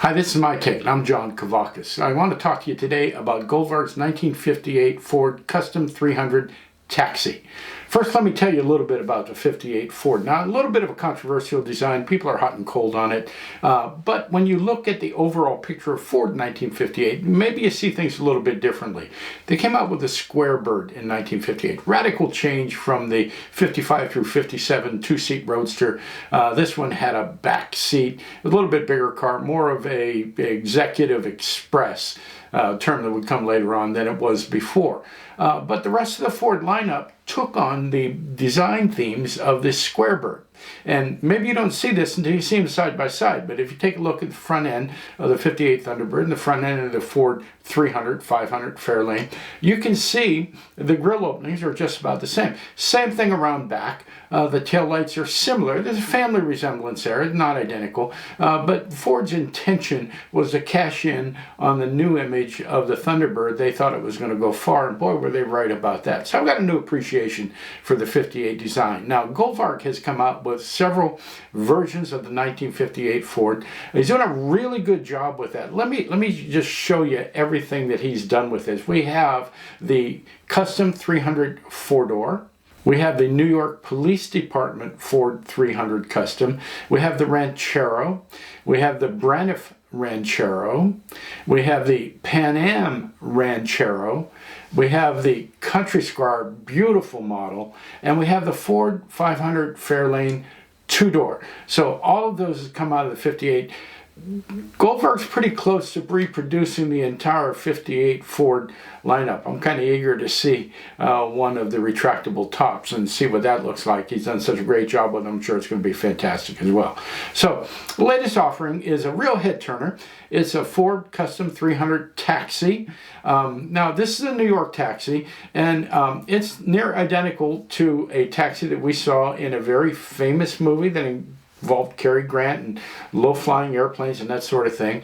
Hi, this is My Take, and I'm John Kavakis. I want to talk to you today about Goldvarg's 1958 Ford Custom 300 Taxi. First, let me tell you a little bit about the 58 Ford. Now, a little bit of a controversial design. People are hot and cold on it. But when you look at the overall picture of Ford in 1958, maybe you see things a little bit differently. They came out with a square bird in 1958. Radical change from the 55 through 57 two-seat roadster. This one had a back seat, a little bit bigger car, more of a executive express term that would come later on than it was before. But the rest of the Ford lineup took on the design themes of this square bird. And maybe you don't see this until you see them side by side, but if you take a look at the front end of the 58 Thunderbird and the front end of the Ford 300, 500 Fairlane, you can see the grille openings are just about the same. Same thing around back. The taillights are similar. There's a family resemblance there, not identical, but Ford's intention was to cash in on the new image of the Thunderbird. They thought it was going to go far, and boy, were they right about that. So I've got a new appreciation for the 58 design. Now, Goldvarg has come out with several versions of the 1958 Ford. He's doing a really good job with that. Let me just show you everything that he's done with this. We have the Custom 300 four-door. We have the New York Police Department Ford 300 Custom. We have the Ranchero. We have the Braniff Ranchero. We have the Pan Am Ranchero. We have the Country Squire, beautiful model. And we have the Ford 500 Fairlane two-door. So all of those come out of the 58. Goldvarg's pretty close to reproducing the entire 58 Ford lineup. I'm kind of eager to see one of the retractable tops and see what that looks like. He's done such a great job with them. I'm sure it's going to be fantastic as well. So the latest offering is a real head turner. It's a Ford Custom 300 Taxi. Now this is a New York taxi, and it's near identical to a taxi that we saw in a very famous movie that involved Cary Grant and low-flying airplanes and that sort of thing.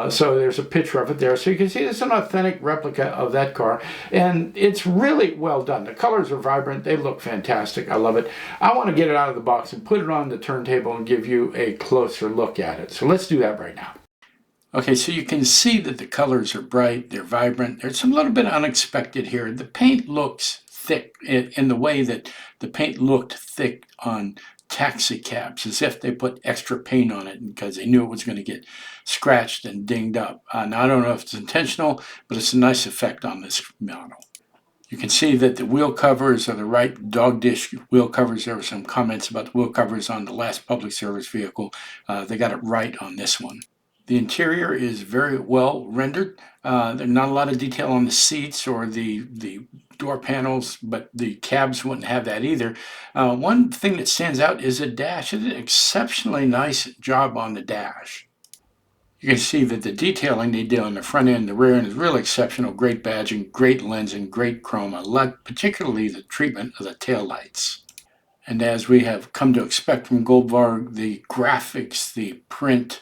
So there's a picture of it there. So you can see it's an authentic replica of that car. And it's really well done. The colors are vibrant. They look fantastic. I love it. I want to get it out of the box and put it on the turntable and give you a closer look at it. So let's do that right now. Okay, so you can see that the colors are bright. They're vibrant. There's some little bit unexpected here. The paint looks thick in the way that the paint looked thick on taxi cabs, as if they put extra paint on it because they knew it was going to get scratched and dinged up. Now, I don't know if it's intentional, but it's a nice effect on this model. You can see that the wheel covers are the right dog dish wheel covers. There were some comments about the wheel covers on the last public service vehicle. They got it right on this one. The interior is very well rendered. There's not a lot of detail on the seats or the door panels, but the cabs wouldn't have that either. One thing that stands out is the dash. It did an exceptionally nice job on the dash. You can see that the detailing they did on the front end and the rear end is really exceptional. Great badging, great lensing, great chrome. I like particularly the treatment of the taillights. And as we have come to expect from Goldvarg, the graphics, the print,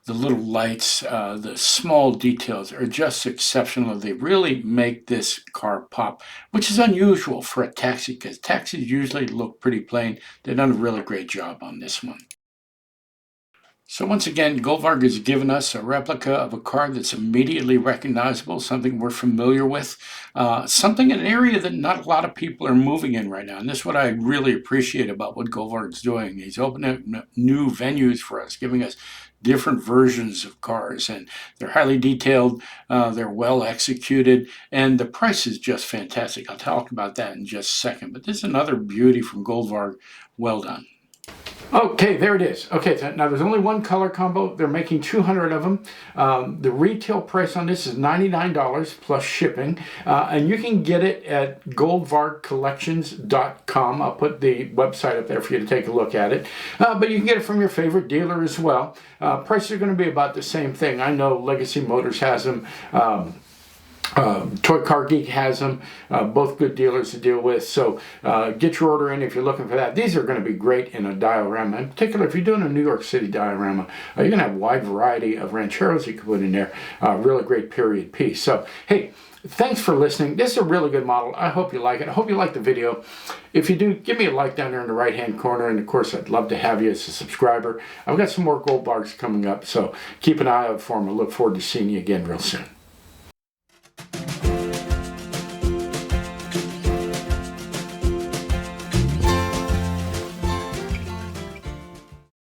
the little lights, the small details are just exceptional. They really make this car pop, which is unusual for a taxi because taxis usually look pretty plain. They've done a really great job on this one. So once again, Goldvarg has given us a replica of a car that's immediately recognizable, something we're familiar with, something in an area that not a lot of people are moving in right now. And this is what I really appreciate about what Goldvarg's doing. He's opening up new venues for us, giving us different versions of cars, and they're highly detailed, they're well executed, and the price is just fantastic. I'll talk about that in just a second, but this is another beauty from Goldvarg. Well done. Okay, there it is. Okay, so now there's only one color combo. They're making 200 of them. The retail price on this is $99 plus shipping, and you can get it at goldvargcollections.com. I'll put the website up there for you to take a look at it, but you can get it from your favorite dealer as well. Prices are going to be about the same thing. I know Legacy Motors has them. Toy Car Geek has them, both good dealers to deal with. So get your order in if you're looking for that. These are going to be great in a diorama. In particular, if you're doing a New York City diorama, you're going to have a wide variety of rancheros you can put in there. Really great period piece. So, hey, thanks for listening. This is a really good model. I hope you like it. I hope you like the video. If you do, give me a like down there in the right-hand corner. And, of course, I'd love to have you as a subscriber. I've got some more Goldvargs coming up, so keep an eye out for them. I look forward to seeing you again real soon.